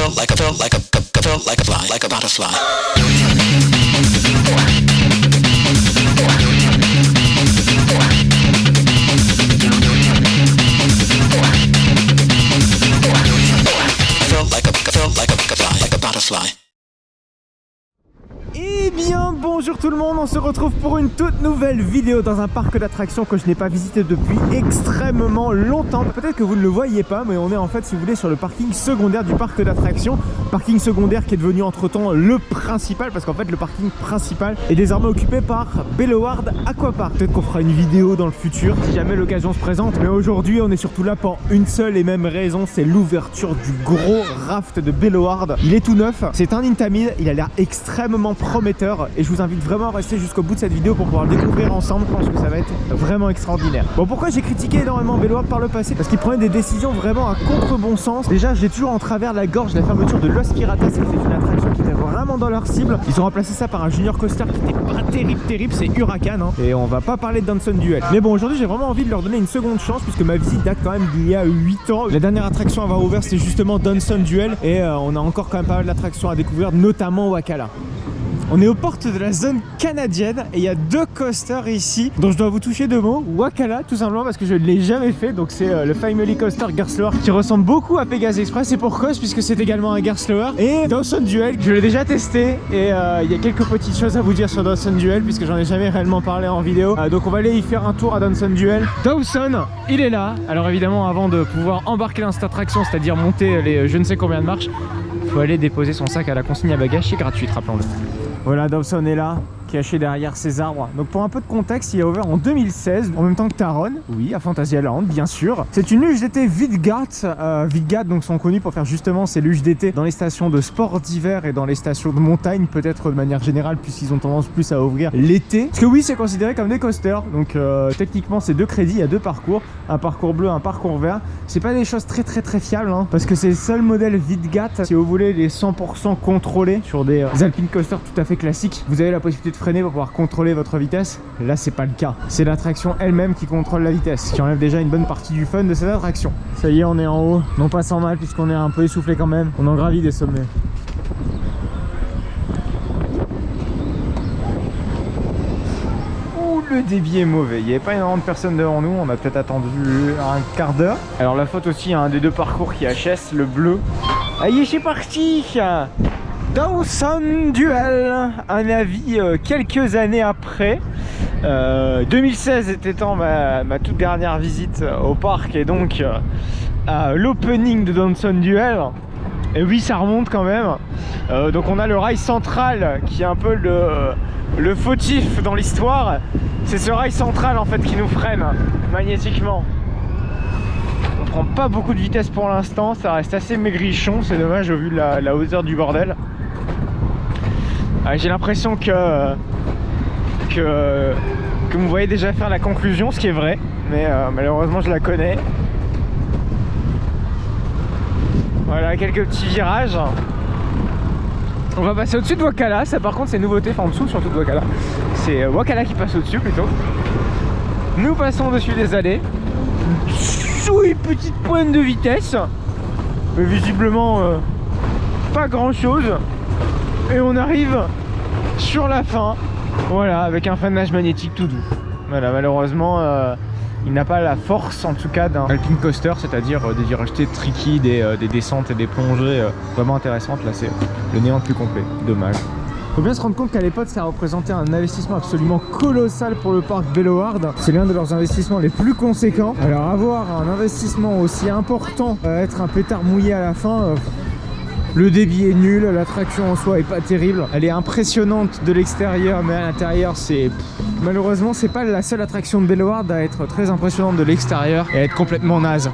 like a butterfly. Eh bien bonjour tout le monde, on se retrouve pour une toute nouvelle vidéo dans un parc d'attractions que je n'ai pas visité depuis extrêmement longtemps. Peut-être que vous ne le voyez pas, mais on est en fait, si vous voulez, sur le parking secondaire du parc d'attractions. Parking secondaire qui est devenu entre temps le principal, parce qu'en fait le parking principal est désormais occupé par Bellewaerde Aquapark. Peut-être qu'on fera une vidéo dans le futur si jamais l'occasion se présente, mais aujourd'hui on est surtout là pour une seule et même raison, c'est l'ouverture du gros raft de Bellewaerde. Il est tout neuf, c'est un Intamin, il a l'air extrêmement prometteur et je vous invite vraiment à rester jusqu'au bout de cette vidéo pour pouvoir le découvrir ensemble. Je pense que ça va être vraiment extraordinaire. Bon, pourquoi j'ai critiqué énormément Bellewaerde par le passé? Parce qu'il prenait des décisions vraiment à contre-bon sens. Déjà, j'ai toujours en travers la gorge la fermeture de Los Piratas, qui était une attraction qui était vraiment dans leur cible. Ils ont remplacé ça par un junior coaster qui était pas terrible, c'est Huracan, hein. Et on va pas parler de Danson Duel. Mais bon, aujourd'hui j'ai vraiment envie de leur donner une seconde chance puisque ma visite date quand même d'il y a 8 ans. La dernière attraction à avoir ouvert c'était justement Danson Duel et on a encore quand même pas mal d'attractions à découvrir, notamment Wakala. On est aux portes de la zone canadienne et il y a deux coasters ici dont je dois vous toucher deux mots. Wakala tout simplement parce que je ne l'ai jamais fait, donc c'est le Family Coaster Gerstlauer qui ressemble beaucoup à Pegasus Express et pour cause puisque c'est également un Gerstlauer. Et Danson Duel, je l'ai déjà testé et il y a quelques petites choses à vous dire sur Danson Duel puisque j'en ai jamais réellement parlé en vidéo. Donc on va aller y faire un tour à Danson Duel. Dawson, il est là. Alors évidemment avant de pouvoir embarquer dans cette attraction, c'est-à-dire monter les je ne sais combien de marches, il faut aller déposer son sac à la consigne à bagages, c'est gratuit, rappelons-le. Voilà, Dawson est là, caché derrière ces arbres. Donc pour un peu de contexte, il a ouvert en 2016, en même temps que Taron, oui, à Fantasyland, bien sûr. C'est une luge d'été Vidgat. Vidgat donc sont connus pour faire justement ces luges d'été dans les stations de sport d'hiver et dans les stations de montagne, peut-être de manière générale, puisqu'ils ont tendance plus à ouvrir l'été. Parce que oui, c'est considéré comme des coasters. Donc techniquement, c'est deux crédits, il y a deux parcours, un parcours bleu, un parcours vert. C'est pas des choses très fiables, hein, parce que c'est le seul modèle Vidgat. Si vous voulez les 100% contrôlés sur des Alpine coasters tout à fait classiques, vous avez la possibilité de freiner pour pouvoir contrôler votre vitesse. Là c'est pas le cas, c'est l'attraction elle-même qui contrôle la vitesse, ce qui enlève déjà une bonne partie du fun de cette attraction. Ça y est, on est en haut, non pas sans mal puisqu'on est un peu essoufflé quand même, on en gravit des sommets. Ouh, le débit est mauvais, il n'y avait pas énormément de personnes devant nous, on a peut-être attendu un quart d'heure. Alors la faute aussi à un des deux parcours qui HS, le bleu. Allez, c'est parti! Dawson Duel, un avis quelques années après. 2016 étant ma toute dernière visite au parc et donc à l'opening de Dawson Duel. Et oui, ça remonte quand même. Donc on a le rail central qui est un peu le fautif dans l'histoire. C'est ce rail central en fait qui nous freine magnétiquement. On prend pas beaucoup de vitesse pour l'instant, ça reste assez maigrichon, c'est dommage au vu de la hauteur du bordel. J'ai l'impression que vous me voyez déjà faire la conclusion, ce qui est vrai, mais malheureusement je la connais. Voilà, quelques petits virages. On va passer au-dessus de Wakala, ça par contre c'est nouveauté, enfin en dessous surtout de Wakala. C'est Wakala qui passe au-dessus plutôt. Nous passons au-dessus des allées, sous une petite pointe de vitesse, mais visiblement pas grand chose. Et on arrive sur la fin, voilà, avec un freinage magnétique tout doux. Voilà, malheureusement, il n'a pas la force, en tout cas, d'un Alpine Coaster, c'est-à-dire des virages tricky, des descentes et des plongées vraiment intéressantes. Là, c'est le néant le plus complet. Dommage. Faut bien se rendre compte qu'à l'époque, ça représentait un investissement absolument colossal pour le parc Bellewaerde. C'est l'un de leurs investissements les plus conséquents. Alors, avoir un investissement aussi important, être un pétard mouillé à la fin... Le débit est nul, l'attraction en soi est pas terrible. Elle est impressionnante de l'extérieur, mais à l'intérieur c'est... Malheureusement c'est pas la seule attraction de Bellewaerde à être très impressionnante de l'extérieur et à être complètement naze.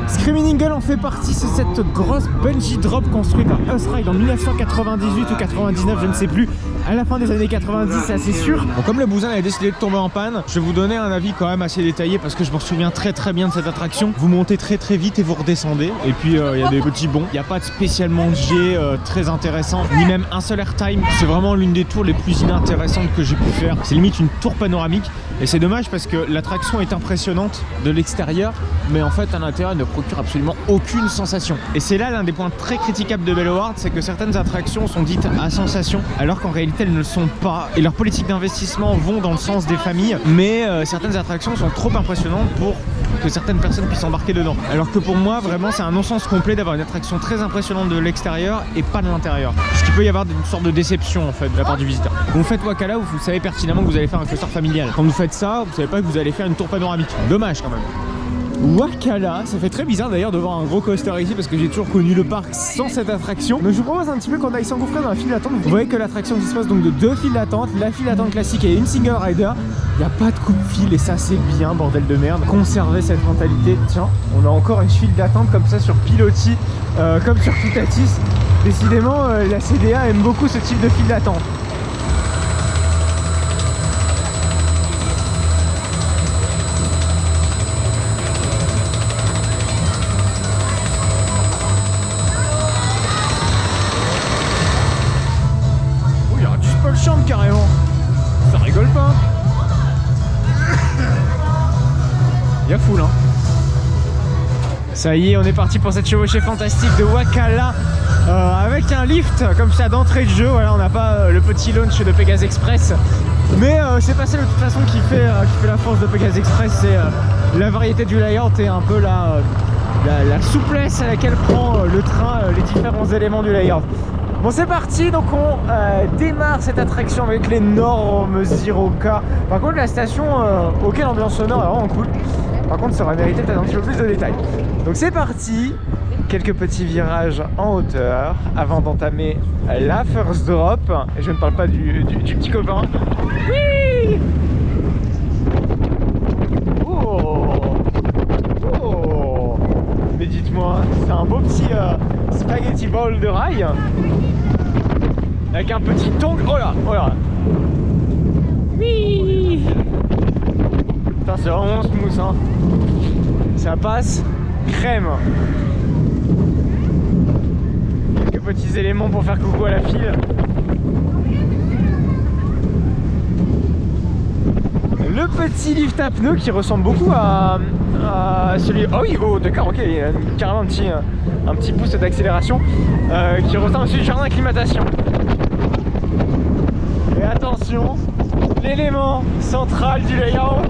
Screaming Eagle en fait partie, c'est cette grosse bungee drop construite par Usride en 1998 ou 99, je ne sais plus, à la fin des années 90, c'est assez sûr. Bon, comme le bousin avait décidé de tomber en panne, je vais vous donner un avis quand même assez détaillé parce que je me souviens très bien de cette attraction. Vous montez très vite et vous redescendez, et puis il y a des petits bonds. Il n'y a pas de spécialement de jet très intéressant, ni même un seul airtime. C'est vraiment l'une des tours les plus inintéressantes que j'ai pu faire. C'est limite une tour panoramique, et c'est dommage parce que l'attraction est impressionnante de l'extérieur, mais en fait à l'intérieur elle ne procure absolument aucune sensation. Et c'est là l'un des points très critiquables de Bellewaerde, c'est que certaines attractions sont dites à sensation, alors qu'en réalité elles ne le sont pas. Et leurs politiques d'investissement vont dans le sens des familles, mais certaines attractions sont trop impressionnantes pour que certaines personnes puissent embarquer dedans. Alors que pour moi, vraiment, c'est un non-sens complet d'avoir une attraction très impressionnante de l'extérieur et pas de l'intérieur. Parce qu'il peut y avoir une sorte de déception en fait de la part du visiteur. Quand vous faites Wakala, vous savez pertinemment que vous allez faire un coaster familial. Quand vous faites ça, vous savez pas que vous allez faire une tour panoramique. Dommage quand même. Wakala, ça fait très bizarre d'ailleurs de voir un gros coaster ici parce que j'ai toujours connu le parc sans cette attraction. Donc je vous propose un petit peu qu'on aille s'engouffrer dans la file d'attente. Vous voyez que l'attraction dispose donc de 2 files d'attente, la file d'attente classique et une single rider. Il n'y a pas de coupe-file et ça c'est bien, bordel de merde. Conservez cette mentalité. Tiens, on a encore une file d'attente comme ça sur Pilotis, comme sur Toutatis. Décidément, la CDA aime beaucoup ce type de file d'attente. Chambre carrément, ça rigole pas. Il y a foule hein. Ça y est, on est parti pour cette chevauchée fantastique de Wakala avec un lift comme ça d'entrée de jeu. Voilà, on n'a pas le petit launch de Pegasus Express, mais c'est pas ça de toute façon qui fait la force de Pegasus Express, c'est la variété du layout et un peu la souplesse à laquelle prend le train les différents éléments du layout. Bon c'est parti, donc on démarre cette attraction avec l'énorme Zero K. Par contre la station, ok l'ambiance sonore est vraiment cool. Par contre ça aurait mérité peut-être un petit peu plus de détails. Donc c'est parti, quelques petits virages en hauteur avant d'entamer la first drop. Et je ne parle pas du petit copain. Oui. Mais dites-moi, c'est un beau petit spaghetti ball de rail avec un petit tongue. Oh là, oh là. Oui. Putain, c'est vraiment smooth hein. Ça passe crème. Quelques petits éléments pour faire coucou à la file. Le petit lift à pneus qui ressemble beaucoup à celui... Oh oui, oh d'accord, ok, il y a carrément un petit boost d'accélération qui ressemble à celui du jardin d'acclimatation. Et attention, l'élément central du layout,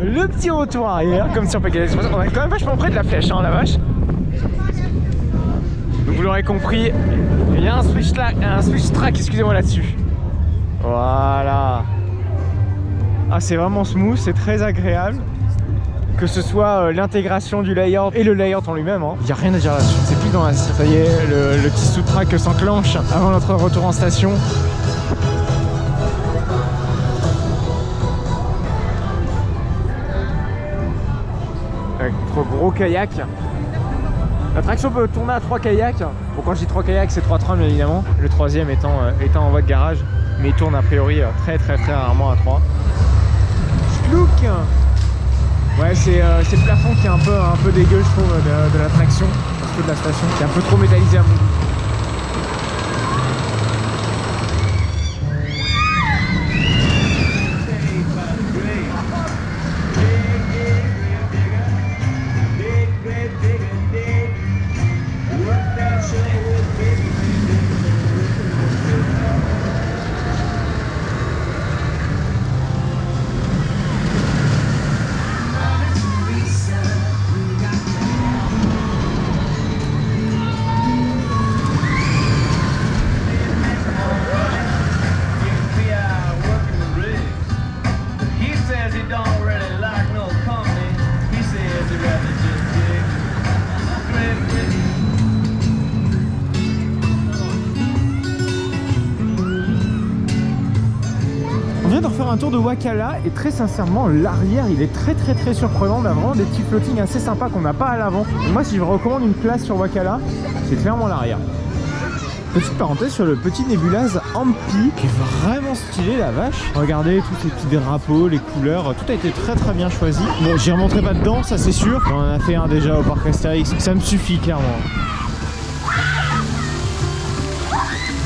le petit retour arrière, comme sur Pegasus Express. On est quand même vachement près de la flèche, hein, la vache. Donc vous l'aurez compris, il y a un switch track, excusez-moi là-dessus. Voilà. Ah, c'est vraiment smooth, c'est très agréable. Que ce soit l'intégration du layout et le layout en lui-même, hein. Il n'y a rien à dire là-dessus. C'est plus dans la... Ça y est, le petit sous-track s'enclenche avant notre retour en station. Avec notre gros kayak. L'attraction peut tourner à 3 kayaks. Bon, quand je dis 3 kayaks, c'est 3 trams évidemment. Le troisième étant en voie de garage. Mais il tourne a priori très rarement à 3. Look. Ouais, c'est le plafond qui est un peu dégueu, je trouve, de l'attraction, parce que de la station, qui est un peu trop métallisé à mon goût. Un tour de Wakala et très sincèrement l'arrière il est très surprenant. On a vraiment des petits flottings assez sympas qu'on n'a pas à l'avant. Moi si je recommande une place sur Wakala, c'est clairement l'arrière. Petite parenthèse sur le petit Nebulaz Ampi qui est vraiment stylé, la vache. Regardez tous ces petits drapeaux, les couleurs, tout a été très bien choisi. Bon, j'y remonterai pas dedans, ça c'est sûr. On en a fait un déjà au parc Astérix, ça me suffit clairement.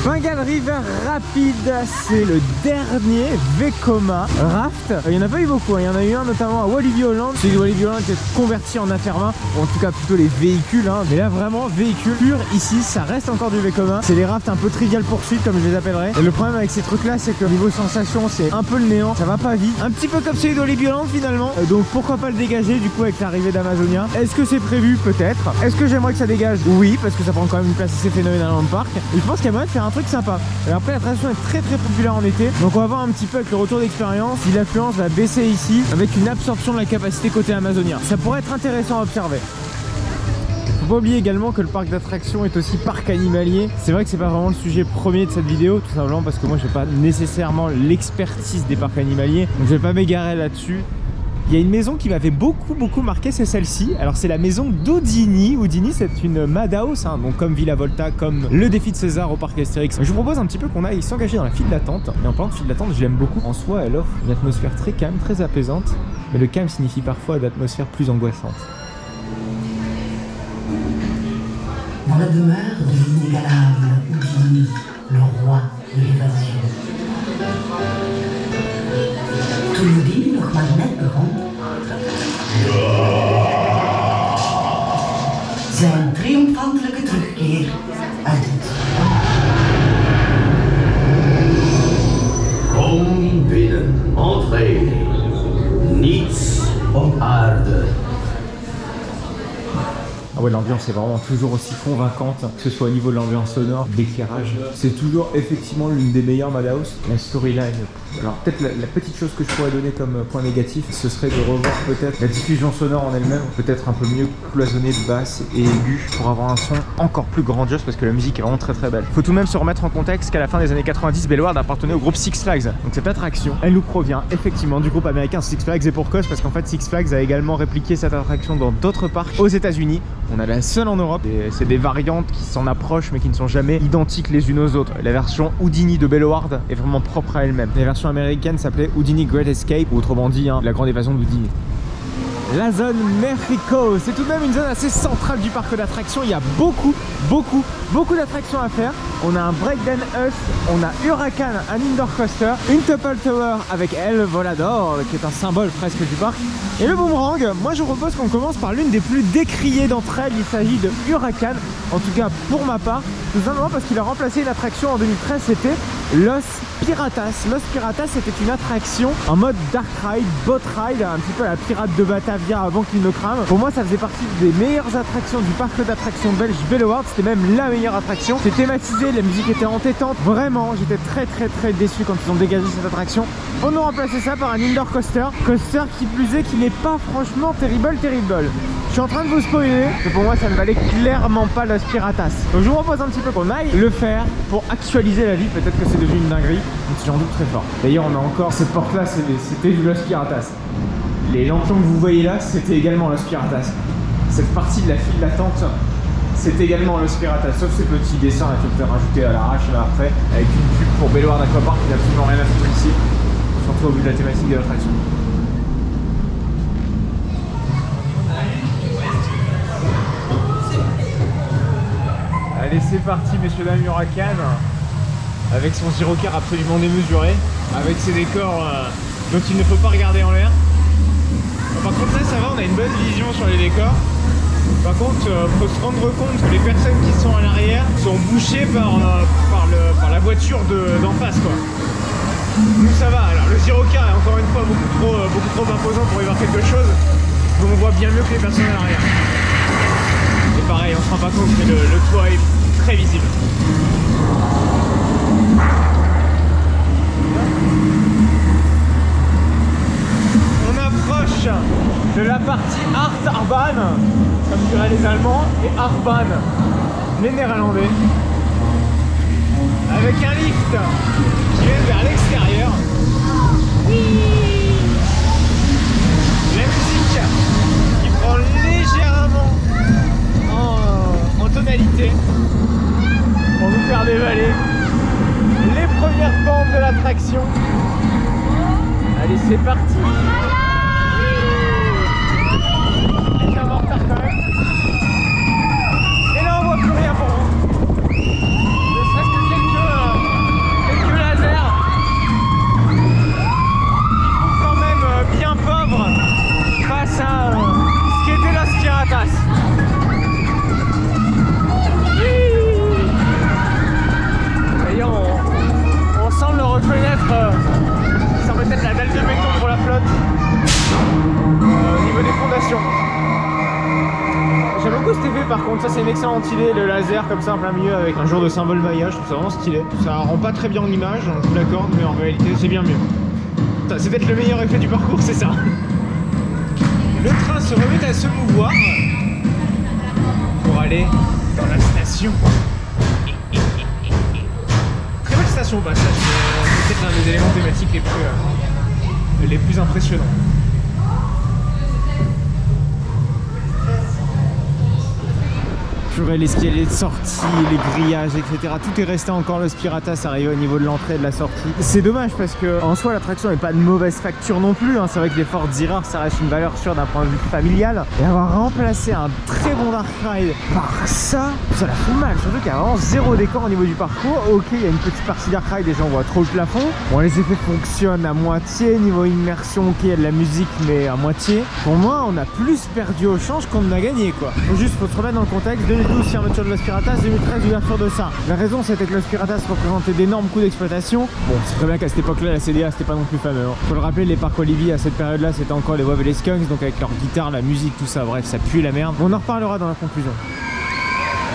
Bengal River Rapid, c'est le dernier Vekoma Raft. Il n'y en a pas eu beaucoup, il y en a eu un notamment à Walibi Holland. Celui de Walibi Holland était converti en affaire 20, ou en tout cas plutôt les véhicules, hein. Mais là vraiment véhicule pur ici, ça reste encore du Vekoma. C'est les rafts un peu trivial poursuite comme je les appellerais. Et le problème avec ces trucs là, c'est que niveau sensation, c'est un peu le néant, ça va pas vite. Un petit peu comme celui de Walibi Holland finalement. Donc pourquoi pas le dégager du coup avec l'arrivée d'Amazonia. Est-ce que c'est prévu? Peut-être. Est-ce que j'aimerais que ça dégage? Oui, parce que ça prend quand même une place assez phénoménale dans le parc. Et je pense qu'il y a moyen de faire un truc sympa. Alors après l'attraction est très populaire en été, donc on va voir un petit peu avec le retour d'expérience si l'affluence va baisser ici avec une absorption de la capacité côté Amazonia. Ça pourrait être intéressant à observer. Faut pas oublier également que le parc d'attractions est aussi parc animalier. C'est vrai que c'est pas vraiment le sujet premier de cette vidéo, tout simplement parce que moi j'ai pas nécessairement l'expertise des parcs animaliers, donc je vais pas m'égarer là-dessus. Il y a une maison qui m'avait beaucoup marqué, c'est celle-ci. Alors c'est la maison d'Houdini. Houdini, c'est une Madhouse, hein, donc comme Villa Volta, comme le défi de César au parc Astérix. Je vous propose un petit peu qu'on aille s'engager dans la file d'attente. Et en parlant de file d'attente, je l'aime beaucoup. En soi, elle offre une atmosphère très calme, très apaisante. Mais le calme signifie parfois d'atmosphère plus angoissante. Dans la demeure de l'inégalable Houdini, le roi de l'évasion. Toen Houdini nog maar net begon, zijn triomfantelijke terugkeer uit het. Kom binnen, entrez. Niets op aarde. Ah ouais, l'ambiance est vraiment toujours aussi convaincante, que ce soit au niveau de l'ambiance sonore, d'éclairage. C'est toujours effectivement l'une des meilleures Madhouse. La storyline. Alors peut-être la petite chose que je pourrais donner comme point négatif, ce serait de revoir peut-être la diffusion sonore en elle-même, peut-être un peu mieux cloisonnée de basse et aiguë pour avoir un son encore plus grandiose parce que la musique est vraiment très belle. Faut tout de même se remettre en contexte qu'à la fin des années 90, Bellward appartenait au groupe Six Flags. Donc cette attraction, elle nous provient effectivement du groupe américain Six Flags et pour cause parce qu'en fait Six Flags a également répliqué cette attraction dans d'autres parcs aux États-Unis. On a la seule en Europe et c'est des variantes qui s'en approchent mais qui ne sont jamais identiques les unes aux autres. La version Houdini de Bellward est vraiment propre à elle-même. La version américaine s'appelait Houdini Great Escape, ou autrement dit, hein, la grande évasion d'Houdini. La zone Mexico, c'est tout de même une zone assez centrale du parc d'attractions. Il y a beaucoup d'attractions à faire. On a un Breakdance Us, on a Huracan, un indoor coaster, une Topple Tower avec El Volador, qui est un symbole presque du parc. Et le boomerang, moi je vous propose qu'on commence par l'une des plus décriées d'entre elles. Il s'agit de Huracan, en tout cas pour ma part, tout simplement parce qu'il a remplacé une attraction en 2013, c'était Los Piratas. Los Piratas, c'était une attraction en mode dark ride, boat ride, un petit peu la pirate de Batavia avant qu'il ne crame. Pour moi, ça faisait partie des meilleures attractions du parc d'attractions belge Bellward. C'était même la meilleure attraction. C'était thématisé, la musique était entêtante. Vraiment, j'étais très déçu quand ils ont dégagé cette attraction. On a remplacé ça par un indoor coaster. Coaster qui plus est, qui n'est pas franchement terrible. Je suis en train de vous spoiler, mais pour moi ça ne valait clairement pas Los Piratas. Donc je vous propose un petit peu qu'on aille le faire pour actualiser la vie. Peut-être que c'est devenu une dinguerie, mais j'en doute très fort. D'ailleurs on a encore cette porte là, c'était du Los Piratas. Les lampions que vous voyez là, c'était également Los Piratas. Cette partie de la file d'attente, c'est également Los Piratas, sauf ces petits dessins là, qui ont été rajoutés à l'arrache là après, avec une pub pour Bellward Aquapark qui n'a absolument rien à foutre ici, surtout au vu de la thématique de l'attraction. Allez, c'est parti, messieurs dames, Huracan, avec son gyrocar absolument démesuré, avec ses décors dont il ne faut pas regarder en l'air. Par contre là ça va, on a une bonne vision sur les décors. Par contre, faut se rendre compte que les personnes qui sont à l'arrière sont bouchées par la voiture d'en face, quoi. Nous ça va, alors le gyrocar est encore une fois beaucoup trop imposant pour y voir quelque chose, donc on voit bien mieux que les personnes à l'arrière. Et pareil, on se rend pas compte que le toit est très visible. On approche de la partie Artbahn, comme diraient les Allemands, et Artbahn, les Néerlandais, avec un lift qui mène vers l'extérieur. La musique qui prend légèrement en tonalité pour nous faire dévaler les premières pentes de l'attraction. Allez, c'est parti. On est en retard quand même. Et là on voit plus rien pour vous. Ne serait-ce que quelques J'aime beaucoup cet effet par contre, ça c'est une excellente idée, le laser comme ça en plein milieu avec un jour de symbole Maya, je trouve ça vraiment stylé. Ça rend pas très bien en image, je vous l'accorde, mais en réalité c'est bien mieux. C'est peut-être le meilleur effet du parcours, c'est ça. Le train se remet à se mouvoir pour aller dans la station. Très belle station au passage, c'est peut-être l'un des éléments thématiques les plus impressionnants. L'escalier de sortie, les grillages, etc. Tout est resté encore le Spiratas arrivé au niveau de l'entrée et de la sortie. C'est dommage parce que en soi l'attraction n'est pas de mauvaise facture non plus. Hein. C'est vrai que les Fort Zirard ça reste une valeur sûre d'un point de vue familial. Et avoir remplacé un très bon Dark Ride par ça la fout mal. Surtout qu'il y a vraiment zéro décor au niveau du parcours. Ok, il y a une petite partie Dark Ride, déjà on voit trop le plafond. Bon, les effets fonctionnent à moitié. Niveau immersion, ok, il y a de la musique mais à moitié. Pour moi, on a plus perdu au change qu'on en a gagné quoi. Faut se remettre dans le contexte. 2012 fermeture de l'Spiratas, 2013 ouverture de ça. La raison c'était que l'Spiratas représentait d'énormes coûts d'exploitation. Bon, c'est très bien qu'à cette époque-là, la CDA c'était pas non plus fameux. Hein. Faut le rappeler, les parcs Walibi à cette période-là, c'était encore les WoW et les Skunks, donc avec leur guitare, la musique, tout ça, bref, ça pue la merde. On en reparlera dans la conclusion.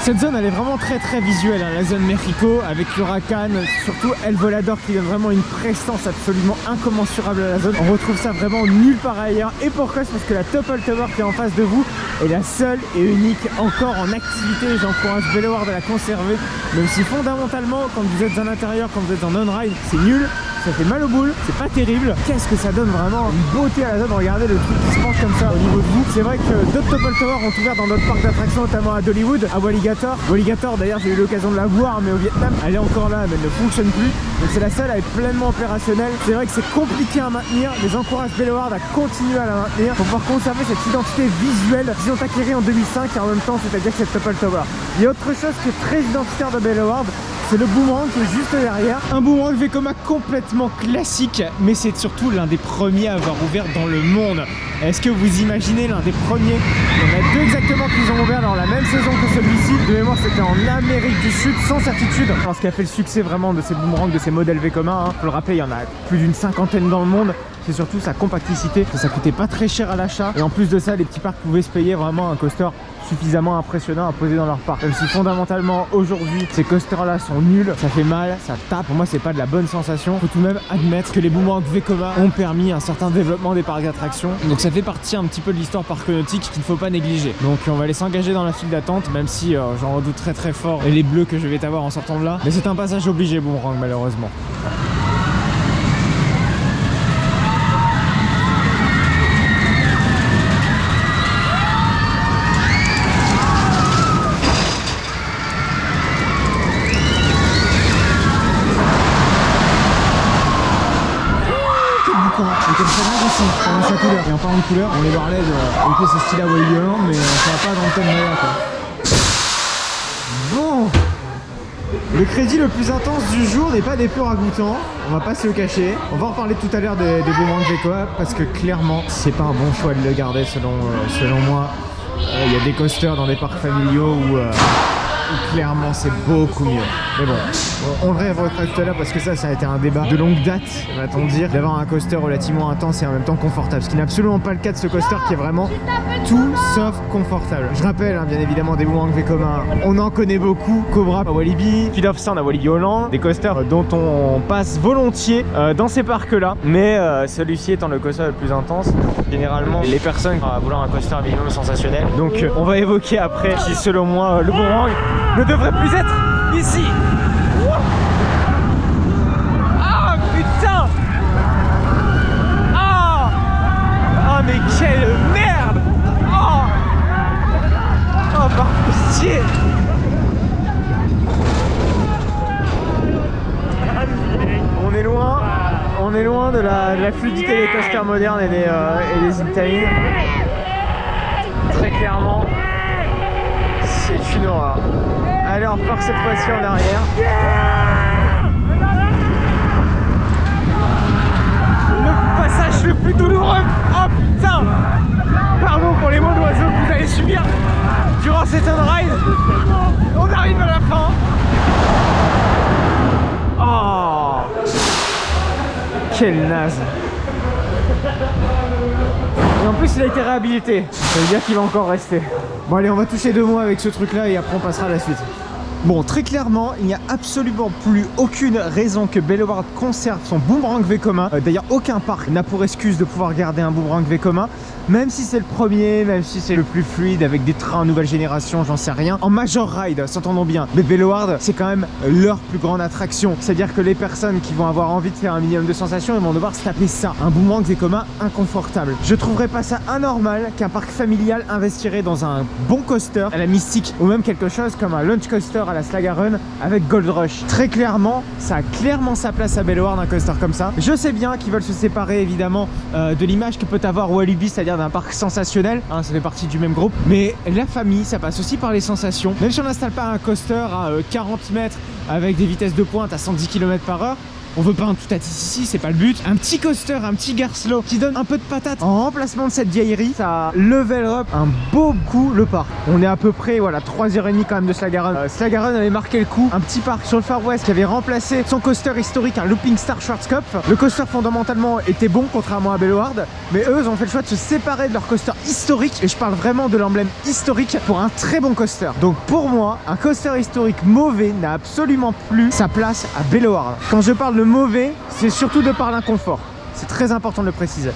Cette zone elle est vraiment très visuelle, hein, la zone Mexico avec l'Huracan, surtout El Volador qui donne vraiment une prestance absolument incommensurable à la zone. On retrouve ça vraiment nulle part ailleurs. Et pourquoi? C'est parce que la Topple Tower qui est en face de vous est la seule et unique encore en activité. J'encourage VeloWorld à la conserver, même si fondamentalement quand vous êtes à l'intérieur, quand vous êtes en on-ride, c'est nul. Ça fait mal au boule, c'est pas terrible. Qu'est-ce que ça donne vraiment une beauté à la zone. Regardez le truc qui se penche comme ça au niveau de vous. C'est vrai que d'autres Topple Tower ont ouvert dans d'autres parcs d'attractions, notamment à Dollywood, à Walligator. Walligator d'ailleurs j'ai eu l'occasion de la voir, mais au Vietnam elle est encore là mais elle ne fonctionne plus. Donc c'est la seule à être pleinement opérationnelle. C'est vrai que c'est compliqué à maintenir, mais j'encourage VeloWorld à continuer à la maintenir pour pouvoir conserver cette identité visuelle qu'ils ont acquérie en 2005 et en même temps c'est-à-dire que cette Topple Tower. Il y a autre chose qui est très identitaire de VeloWorld, c'est le boomerang qui est juste derrière. Un boomerang Vekoma complètement classique, mais c'est surtout l'un des premiers à avoir ouvert dans le monde. Est-ce que vous imaginez l'un des premiers? Il y en a deux exactement qui ont ouvert dans la même saison que celui-ci. De mémoire c'était en Amérique du Sud, sans certitude. Alors, ce qui a fait le succès vraiment de ces boomerangs, de ces modèles Vekoma, hein, faut le rappeler, il y en a plus d'une cinquantaine dans le monde. C'est surtout sa compacticité, ça coûtait pas très cher à l'achat. Et en plus de ça, les petits parcs pouvaient se payer vraiment un coaster suffisamment impressionnant à poser dans leur parc. Même si fondamentalement aujourd'hui ces coasters là sont nuls, ça fait mal, ça tape. Pour moi c'est pas de la bonne sensation. Faut tout de même admettre que les boomerangs Vekoma ont permis un certain développement des parcs d'attractions. Donc ça fait partie un petit peu de l'histoire parconautique qu'il ne faut pas négliger. Donc on va aller s'engager dans la file d'attente, même si j'en redoute très fort les bleus que je vais avoir en sortant de là. Mais c'est un passage obligé boomerang malheureusement. Et en parlant de couleur, on les barlait de... Ok c'est stylé à Walibi Holland, mais ça va pas dans le thème Maya quoi. Bon, le crédit le plus intense du jour n'est pas des plus ragoûtants, on va pas se le cacher. On va en reparler tout à l'heure des boomerangs Vekoma parce que clairement c'est pas un bon choix de le garder selon moi. Il y a des coasters dans des parcs familiaux où clairement c'est beaucoup mieux. Mais bon, on le réévoquera tout à l'heure parce que ça a été un débat de longue date, va-t-on dire, d'avoir un coaster relativement intense et en même temps confortable. Ce qui n'est absolument pas le cas de ce coaster qui est vraiment tout sauf confortable. Je rappelle, hein, bien évidemment, des boomerangs Vekoma, on en connaît beaucoup. Cobra à Walibi, Speed of Sound à Walibi Holland, des coasters dont on passe volontiers dans ces parcs-là. Mais celui-ci étant le coaster le plus intense, généralement les personnes vont vouloir un coaster minimum sensationnel. Donc on va évoquer après si selon moi le boomerang ne devrait plus être ici. Ah putain. Ah. Oh mais quelle merde. Oh, oh par pitié. On est loin de la fluidité des coasters modernes et des Intamin. Très clairement, c'est une horreur. Allez, on repart cette fois-ci en arrière. Le passage le plus douloureux. Oh putain. Pardon pour les mots d'oiseaux que vous allez subir durant cette on-ride. On arrive à la fin. Oh, quel naze. Et en plus il a été réhabilité. Ça veut dire qu'il va encore rester. Bon allez, on va toucher 2 mots avec ce truc là et après on passera à la suite. Bon, très clairement, il n'y a absolument plus aucune raison que Belloward conserve son boomerang V commun. D'ailleurs, aucun parc n'a pour excuse de pouvoir garder un boomerang V commun, même si c'est le premier, même si c'est le plus fluide avec des trains nouvelle génération, j'en sais rien. En Major Ride, s'entendons bien, mais Belloward, c'est quand même leur plus grande attraction. C'est-à-dire que les personnes qui vont avoir envie de faire un minimum de sensations, ils vont devoir se taper ça, un boomerang V commun inconfortable. Je trouverais pas ça anormal qu'un parc familial investirait dans un bon coaster à la Mystique, ou même quelque chose comme un launch coaster à la Slagaron avec Gold Rush. Très clairement, ça a clairement sa place à Belloward, un coaster comme ça. Je sais bien qu'ils veulent se séparer évidemment de l'image que peut avoir Walibi, c'est-à-dire d'un parc sensationnel, hein, ça fait partie du même groupe, mais la famille, ça passe aussi par les sensations. Même si on n'installe pas un coaster à 40 mètres avec des vitesses de pointe à 110 km/h, on veut pas un tout ici, c'est pas le but. Un petit coaster, un petit Gerslow qui donne un peu de patate en remplacement de cette vieillerie, ça level up un beau coup le parc. On est à peu près, voilà, 3h30 quand même de Slagaron. Slagaron avait marqué le coup. Un petit parc sur le Far West qui avait remplacé son coaster historique, un Looping Star Schwarzkopf. Le coaster fondamentalement était bon, contrairement à Belloward, mais eux ils ont fait le choix de se séparer de leur coaster historique, et je parle vraiment de l'emblème historique, pour un très bon coaster. Donc pour moi, un coaster historique mauvais n'a absolument plus sa place à Belloward. Quand je parle de mauvais, c'est surtout de par l'inconfort. C'est très important de le préciser.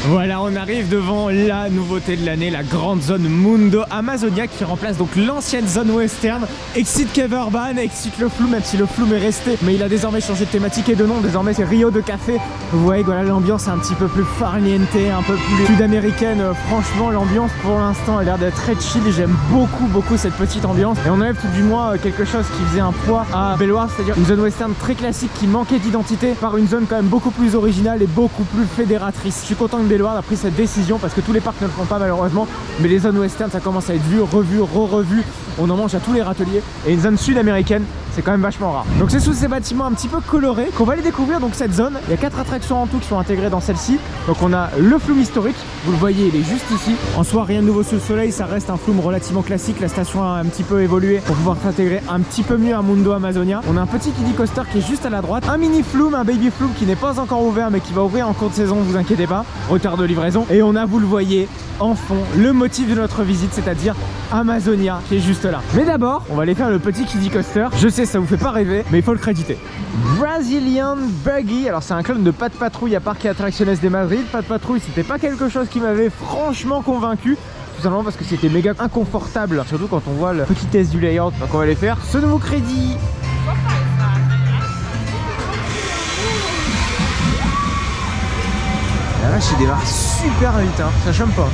Voilà, on arrive devant la nouveauté de l'année, la grande zone Mundo Amazonia qui remplace donc l'ancienne zone western. Excite Cave Urban, excite le Flume, même si le Flume est resté, mais il a désormais changé de thématique et de nom. Désormais c'est Rio de Café. Vous voyez, voilà, l'ambiance est un petit peu plus farniente, un peu plus sud-américaine. Franchement, l'ambiance pour l'instant a l'air d'être très chill. J'aime beaucoup cette petite ambiance. Et on enlève tout du moins quelque chose qui faisait un poids à Belloward, c'est-à-dire une zone western très classique qui manquait d'identité, par une zone quand même beaucoup plus originale et beaucoup plus fédératrice. Je suis content que Belloward a pris cette décision parce que tous les parcs ne le font pas malheureusement, mais les zones western ça commence à être vu, revu, re-revu. On en mange à tous les râteliers, et une zone sud-américaine c'est quand même vachement rare. Donc c'est sous ces bâtiments un petit peu colorés qu'on va aller découvrir donc cette zone. Il y a 4 attractions en tout qui sont intégrées dans celle-ci. Donc on a le Flume historique, vous le voyez, il est juste ici. En soi rien de nouveau sous le soleil, ça reste un Flume relativement classique. La station a un petit peu évolué pour pouvoir s'intégrer un petit peu mieux à Mundo Amazonia. On a un petit kiddie coaster qui est juste à la droite, un mini Flume, un baby Flume qui n'est pas encore ouvert mais qui va ouvrir en cours de saison, vous inquiétez pas, retard de livraison. Et on a, vous le voyez, en fond le motif de notre visite, c'est-à-dire Amazonia qui est juste là. Mais d'abord on va aller faire le petit kiddie coaster. Je sais, ça vous fait pas rêver, mais il faut le créditer. Brazilian Buggy, alors c'est un clone de Pat Patrouille à Parque Attracciones de Madrid. Pat Patrouille, c'était pas quelque chose qui m'avait franchement convaincu, tout simplement parce que c'était méga inconfortable, surtout quand on voit la petitesse du layout. Donc on va aller faire ce nouveau crédit. La vache, il démarre super vite, hein. Ça chôme pas.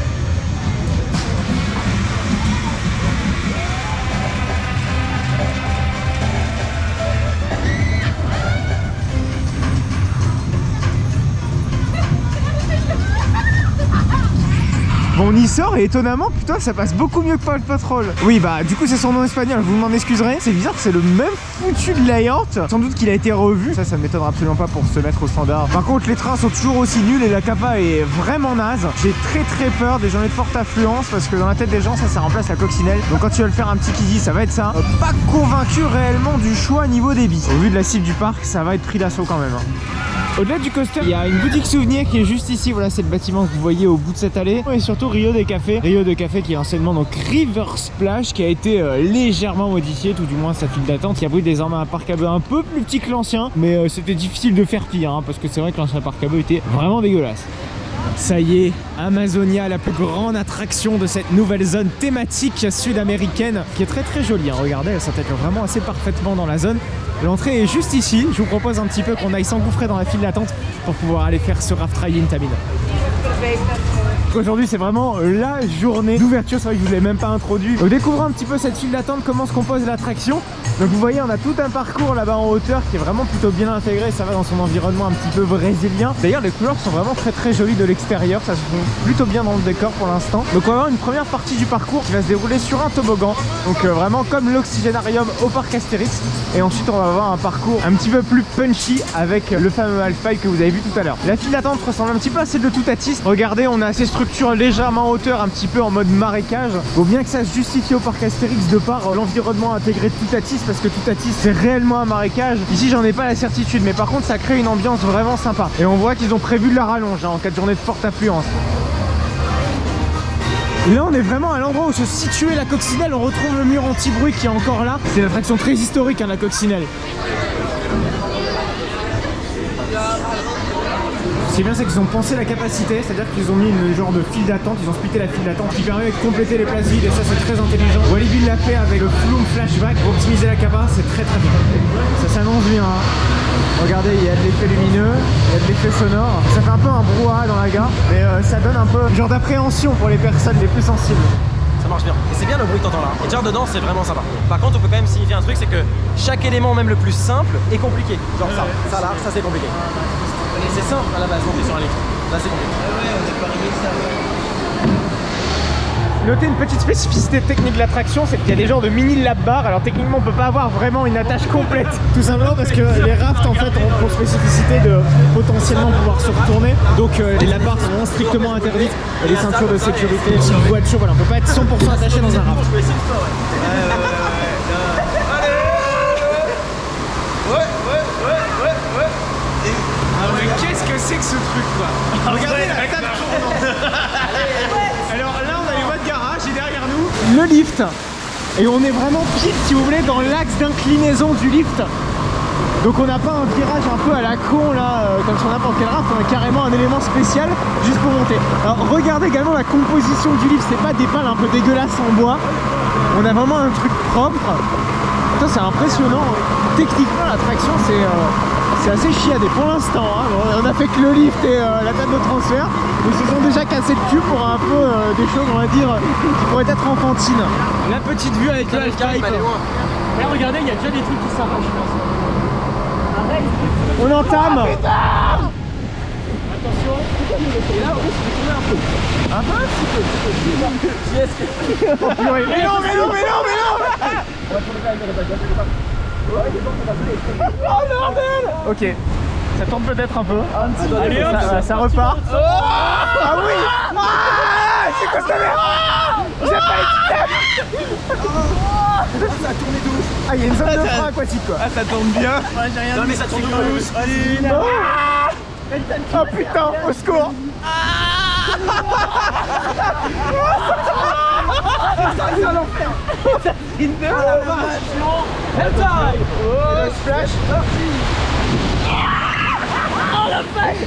Bon, on y sort et étonnamment, putain, ça passe beaucoup mieux que Paw Patrol. Oui, bah du coup c'est son nom espagnol, vous m'en excuserez. C'est bizarre, c'est le même foutu de layout. Sans doute qu'il a été revu. Ça ne m'étonnera absolument pas pour se mettre au standard. Par contre, les trains sont toujours aussi nuls et la capa est vraiment naze. J'ai très peur des journées de forte affluence parce que dans la tête des gens, ça remplace la coccinelle. Donc quand tu veux le faire un petit kiddie, ça va être ça. Pas convaincu réellement du choix niveau débit. Au vu de la cible du parc, ça va être pris d'assaut quand même, hein. Au-delà du coaster, il y a une boutique souvenir qui est juste ici. Voilà, c'est le bâtiment que vous voyez au bout de cette allée. Et surtout Rio de Café. Rio de Café qui est anciennement donc River Splash, qui a été légèrement modifié, tout du moins sa file d'attente, qui abrite désormais un parc à bœufs un peu plus petit que l'ancien. Mais c'était difficile de faire pire, hein, parce que c'est vrai que l'ancien parc à bœufs était vraiment dégueulasse. Ça y est, Amazonia, la plus grande attraction de cette nouvelle zone thématique sud-américaine, qui est très jolie, hein. Regardez, elle s'intègre vraiment assez parfaitement dans la zone. L'entrée est juste ici. Je vous propose un petit peu qu'on aille s'engouffrer dans la file d'attente pour pouvoir aller faire ce raft ride Intamin. Aujourd'hui c'est vraiment la journée d'ouverture, c'est vrai que je vous l'ai même pas introduit. Donc découvrons un petit peu cette file d'attente, comment se compose l'attraction. Donc vous voyez, on a tout un parcours là-bas en hauteur qui est vraiment plutôt bien intégré, ça va dans son environnement un petit peu brésilien. D'ailleurs les couleurs sont vraiment très jolies de l'extérieur, ça se trouve plutôt bien dans le décor pour l'instant. Donc on va avoir une première partie du parcours qui va se dérouler sur un toboggan, donc vraiment comme l'Oxygénarium au parc Astérix. Et ensuite on va avoir un parcours un petit peu plus punchy avec le fameux halfpipe que vous avez vu tout à l'heure. La file d'attente ressemble un petit peu à celle de Toutatis. Regardez, on a ces structures légèrement en hauteur, un petit peu en mode marécage. Faut bien que ça se justifie au parc Astérix de par l'environnement intégré de Toutatis, parce que Toutatis c'est réellement un marécage. Ici j'en ai pas la certitude, mais par contre ça crée une ambiance vraiment sympa. Et on voit qu'ils ont prévu de la rallonge, hein, en cas de journée de forte affluence. Là on est vraiment à l'endroit où se situait la coccinelle, on retrouve le mur anti-bruit qui est encore là. C'est une attraction très historique hein, la coccinelle. Ce qui est bien c'est qu'ils ont pensé la capacité, c'est-à-dire qu'ils ont mis une genre de file d'attente, ils ont splitté la file d'attente qui permet de compléter les places vides et ça c'est très intelligent. Walibi l'a fait avec le Flume Flashback pour optimiser la capa, c'est très bien. Ça s'annonce bien. Hein. Regardez, il y a de l'effet lumineux, il y a de l'effet sonore. Ça fait un peu un brouhaha dans la gare, mais ça donne un peu genre d'appréhension pour les personnes les plus sensibles. Ça marche bien. Et c'est bien le bruit que t'entends là. Et déjà dedans, c'est vraiment sympa. Par contre, on peut quand même signifier un truc, c'est que chaque élément, même le plus simple, est compliqué. Genre ça là, ça c'est compliqué. C'est simple à la base, monter sur un lift. Là, c'est compliqué. Notez une petite spécificité technique de l'attraction, c'est qu'il y a des genres de mini lap bar. Alors techniquement on peut pas avoir vraiment une attache complète, tout simplement parce que les rafts en fait ont pour spécificité de potentiellement pouvoir se retourner. Donc les lap bars sont strictement interdites. Les ceintures de sécurité, les petites voitures, voilà, on peut pas être 100% attaché dans un raft. Ah mais qu'est-ce que c'est que ce truc quoi? Regardez la table tournante. Alors là on a les voies de garage et derrière nous le lift. Et on est vraiment pile si vous voulez dans l'axe d'inclinaison du lift. Donc on n'a pas un virage un peu à la con là, comme sur n'importe quel raft, on a carrément un élément spécial juste pour monter. Alors regardez également la composition du lift, c'est pas des pales un peu dégueulasses en bois. On a vraiment un truc propre. Putain, c'est impressionnant. Techniquement l'attraction c'est assez chiadé pour l'instant. Hein. On a fait que le lift et la table de transfert. Ils se sont déjà cassé le cul pour un peu des choses on va dire qui pourraient être enfantines. La petite vue avec le half-pipe. Là regardez, il y a déjà des trucs qui s'arrachent je pense. On entame. Attention. Et là, on se retourner un peu. Un petit peu. Oh, mais non. Oh bordel. Ok. Ça tombe peut-être un peu. Allez, ça repart. Oh ah oui. Ah c'est quoi cette merde? J'ai pas été. Ça a tourné de ouf. Ah, il y a une zone de frein aquatique quoi. Ah, ça tourne bien. Ouais, j'ai rien. Non, mais ça tourne de ouf. Allez. Oh putain, au secours. C'est un enfer. C'est une merde. Splash. Oh la vache.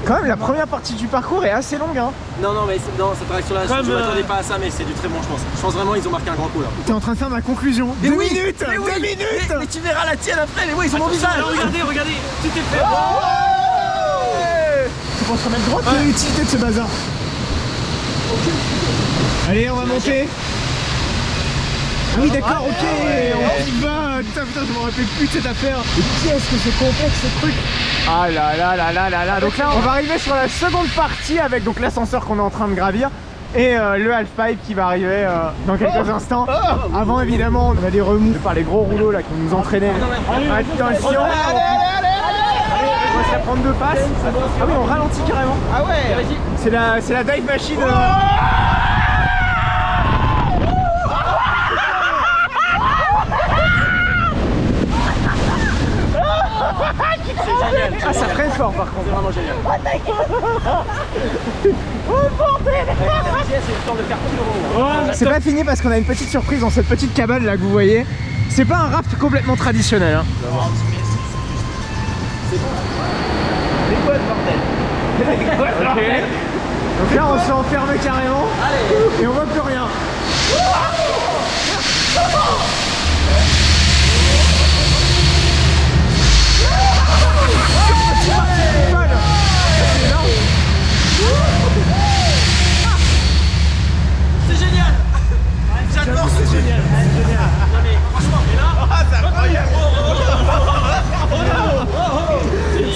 Quand même, la première partie du parcours est assez longue hein. Non, mais non, cette réaction là, je m'attendais pas à ça, mais c'est du très bon, je pense. Je pense vraiment ils ont marqué un grand coup là. T'es en train de faire ma conclusion. Mais 2 oui, minutes. mais 2 minutes. Mais tu verras la tienne après, mais oui, ils ont mon visage. Regardez, tu t'es fait. Tu penses qu'on a le droit de l'utilité de ce bazar. Allez, on va monter. Ah oui d'accord, ok, on y va. Putain, je m'en rappelle plus de cette affaire. Et qu'est-ce que c'est complexe ce truc. Ah là. Donc là on va arriver sur la seconde partie avec donc l'ascenseur qu'on est en train de gravir et le half-pipe qui va arriver dans quelques instants. Avant évidemment on a des remous par les gros rouleaux là qui nous entraînaient. Attention. On va se la prendre de face. Ah oui on ralentit carrément. Ah ouais. C'est la dive machine. C'est génial. Ah ça freine fort par contre. C'est vraiment génial. Oh bordel. C'est le temps de faire tout le rond. C'est pas fini parce qu'on a une petite surprise dans cette petite cabane là que vous voyez. C'est pas un raft complètement traditionnel hein. C'est bon. Les potes bordel. Okay. Donc là on se fait enfermer carrément. Allez. Et on voit plus rien. C'est génial. J'adore, c'est génial. Non mais franchement, et là, c'est incroyable.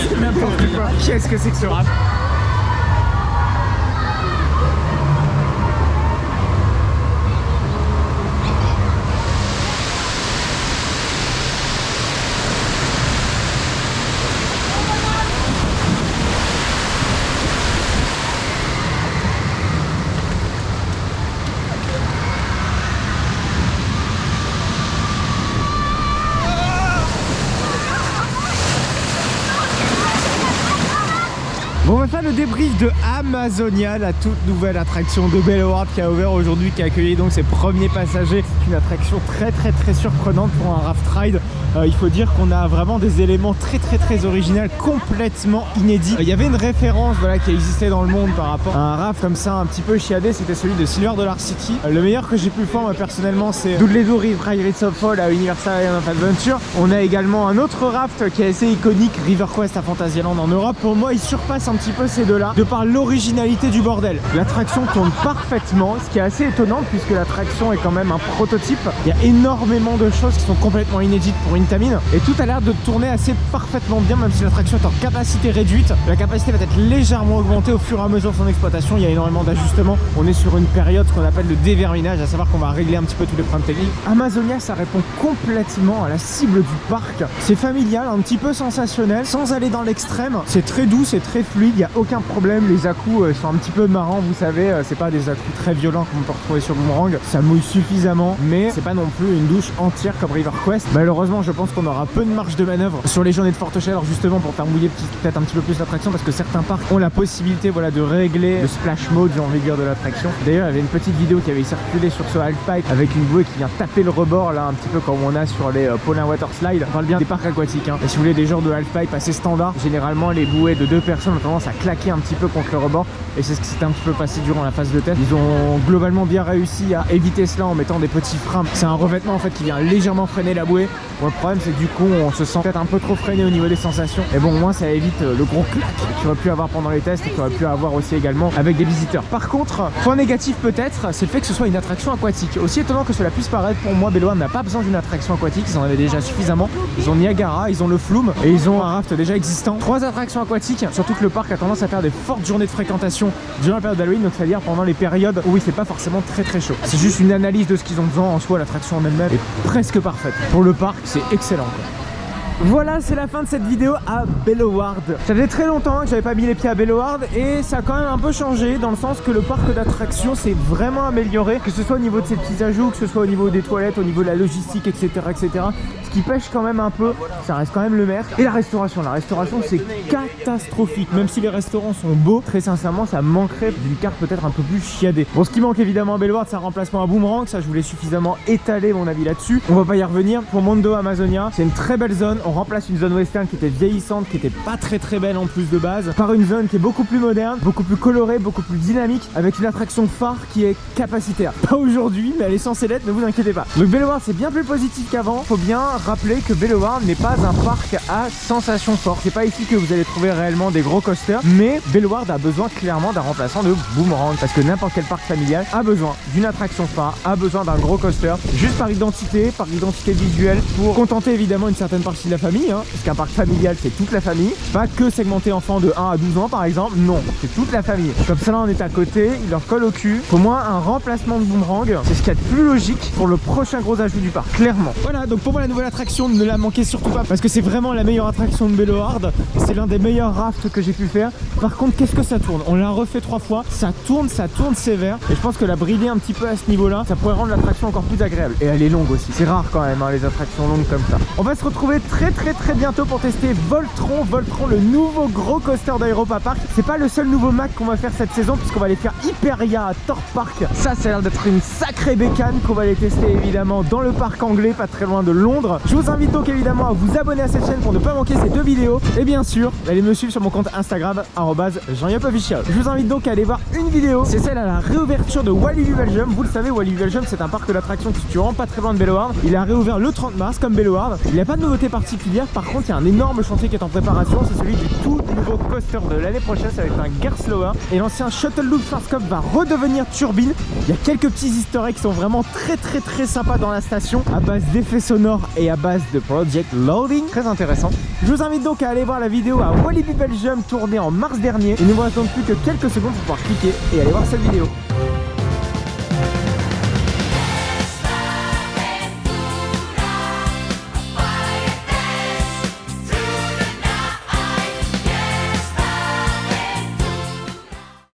C'est n'importe quoi. Qu'est-ce que c'est que ce rap? enfin le débrief de Amazonia, la toute nouvelle attraction de Bellewaerde qui a ouvert aujourd'hui, qui a accueilli donc ses premiers passagers. C'est une attraction très surprenante pour un raft ride. Il faut dire qu'on a vraiment des éléments très originaux, complètement inédits. Il y avait une référence voilà, qui existait dans le monde par rapport à un raft comme ça un petit peu chiadé, c'était celui de Silver Dollar City. Le meilleur que j'ai pu faire moi personnellement c'est Doodle-Doo Pirates of Fall à Universal Island of Adventure. On a également un autre raft qui est assez iconique, River Quest à Fantasyland en Europe. Pour moi il surpasse un petit peu ces deux là de par l'originalité du bordel. L'attraction tourne parfaitement, ce qui est assez étonnant puisque l'attraction est quand même un prototype. Il y a énormément de choses qui sont complètement inédites pour une Intamin et tout a l'air de tourner assez parfaitement bien, même si l'attraction est en capacité réduite. La capacité va être légèrement augmentée au fur et à mesure de son exploitation. Il y a énormément d'ajustements. On est sur une période qu'on appelle le déverminage, à savoir qu'on va régler un petit peu tous les problèmes techniques. Amazonia, ça répond complètement à la cible du parc. C'est familial, un petit peu sensationnel, sans aller dans l'extrême. C'est très doux, c'est très fluide, il n'y a aucun problème. Les à-coups sont un petit peu marrants, vous savez. C'est pas des à-coups très violents comme on peut retrouver sur Boomerang. Ça mouille suffisamment, mais c'est pas non plus une douche entière comme River Quest. Malheureusement, je pense qu'on aura peu de marge de manœuvre sur les journées de forte chaleur, justement pour faire mouiller peut-être un petit peu plus l'attraction, parce que certains parcs ont la possibilité voilà, de régler le splash mode, j'ai envie de dire, de l'attraction. D'ailleurs, il y avait une petite vidéo qui avait circulé sur ce halfpipe avec une bouée qui vient taper le rebord, là, un petit peu comme on a sur les Paulin Water Slide. On parle bien des parcs aquatiques. Hein. Et si vous voulez des genres de halfpipe assez standards, généralement les bouées de 2 personnes ont tendance à claquer un petit peu contre le rebord. Et c'est ce qui s'était un petit peu passé durant la phase de test. Ils ont globalement bien réussi à éviter cela en mettant des petits freins. C'est un revêtement en fait qui vient légèrement freiner la bouée. Bon, le problème c'est que du coup on se sent peut-être un peu trop freiné au niveau des sensations. Et bon, au moins ça évite le gros clac qu'il aurait pu avoir pendant les tests et qu'il aurait pu avoir aussi également avec des visiteurs. Par contre, point négatif peut-être, c'est le fait que ce soit une attraction aquatique. Aussi étonnant que cela puisse paraître, pour moi Bellewaerde n'a pas besoin d'une attraction aquatique, ils en avaient déjà suffisamment. Ils ont Niagara, ils ont le Flume et ils ont un raft déjà existant. 3 attractions aquatiques, surtout que le parc a tendance à faire des fortes journées de fréquentation durant la période d'Halloween, donc c'est-à-dire pendant les périodes où il fait pas forcément très chaud. C'est juste une analyse de ce qu'ils ont besoin. En soi, l'attraction en elle-même est presque parfaite. Pour le parc, c'est excellent quoi. Voilà, c'est la fin de cette vidéo à Bellewaerde. Ça faisait très longtemps que j'avais pas mis les pieds à Bellewaerde et ça a quand même un peu changé dans le sens que le parc d'attractions s'est vraiment amélioré, que ce soit au niveau de ses petits ajouts, que ce soit au niveau des toilettes, au niveau de la logistique, etc. Ce qui pêche quand même un peu, ça reste quand même le maire. Et la restauration c'est catastrophique. Même si les restaurants sont beaux, très sincèrement ça manquerait d'une carte peut-être un peu plus chiadée. Bon, ce qui manque évidemment à Bellewaerde, c'est un remplacement à Boomerang. Ça, je voulais suffisamment étaler mon avis là-dessus. On va pas y revenir. Pour Mondo Amazonia, c'est une très belle zone. On remplace une zone western qui était vieillissante, qui était pas très belle en plus de base, par une zone qui est beaucoup plus moderne, beaucoup plus colorée, beaucoup plus dynamique, avec une attraction phare qui est capacitaire. Pas aujourd'hui, mais elle est censée l'être, ne vous inquiétez pas. Donc Bellewaerde c'est bien plus positif qu'avant. Faut bien rappeler que Bellewaerde n'est pas un parc à sensation forte. C'est pas ici que vous allez trouver réellement des gros coasters, mais Bellewaerde a besoin clairement d'un remplaçant de Boomerang, parce que n'importe quel parc familial a besoin d'une attraction phare, a besoin d'un gros coaster, juste par identité visuelle, pour contenter évidemment une certaine partie de la famille, hein, parce qu'un parc familial c'est toute la famille, pas que segmenté enfants de 1 à 12 ans par exemple, non, c'est toute la famille. Comme ça là on est à côté, il leur colle au cul. Pour moi un remplacement de Boomerang, c'est ce qu'il y a de plus logique pour le prochain gros ajout du parc, clairement. Voilà, donc pour moi la nouvelle attraction, ne la manquez surtout pas, parce que c'est vraiment la meilleure attraction de Bellewaerde, c'est l'un des meilleurs rafts que j'ai pu faire. Par contre, qu'est-ce que ça tourne? On l'a refait 3 fois, ça tourne sévère, et je pense que la brider un petit peu à ce niveau là, ça pourrait rendre l'attraction encore plus agréable. Et elle est longue aussi, c'est rare quand même hein, les attractions longues comme ça. On va se retrouver très bientôt pour tester Voltron, le nouveau gros coaster d'Europa Park. C'est pas le seul nouveau Mac qu'on va faire cette saison, puisqu'on va aller faire Hyperia à Thorpe Park. Ça a l'air d'être une sacrée bécane qu'on va aller tester évidemment dans le parc anglais, pas très loin de Londres. Je vous invite donc évidemment à vous abonner à cette chaîne pour ne pas manquer ces 2 vidéos, et bien sûr allez me suivre sur mon compte Instagram @JeanYopOfficial. Je vous invite donc à aller voir une vidéo, c'est celle à la réouverture de Walibi Belgium. Vous le savez, Walibi Belgium c'est un parc d'attractions qui se situe pas très loin de Bellewaerde. Il a réouvert le 30 mars comme Bellewaerde. Il n'y a pas de nouveauté particulière, par contre il y a un énorme chantier qui est en préparation, c'est celui du tout nouveau coaster de l'année prochaine. Ça va être un Gerstlauer et l'ancien Shuttle Loop Schwarzkopf va redevenir turbine. Il y a quelques petits easter eggs qui sont vraiment très sympas dans la station, à base d'effets sonores et à base de Project Loading, très intéressant. Je vous invite donc à aller voir la vidéo à Walibi Belgium tournée en mars dernier. Il ne vous reste donc plus que quelques secondes pour pouvoir cliquer et aller voir cette vidéo.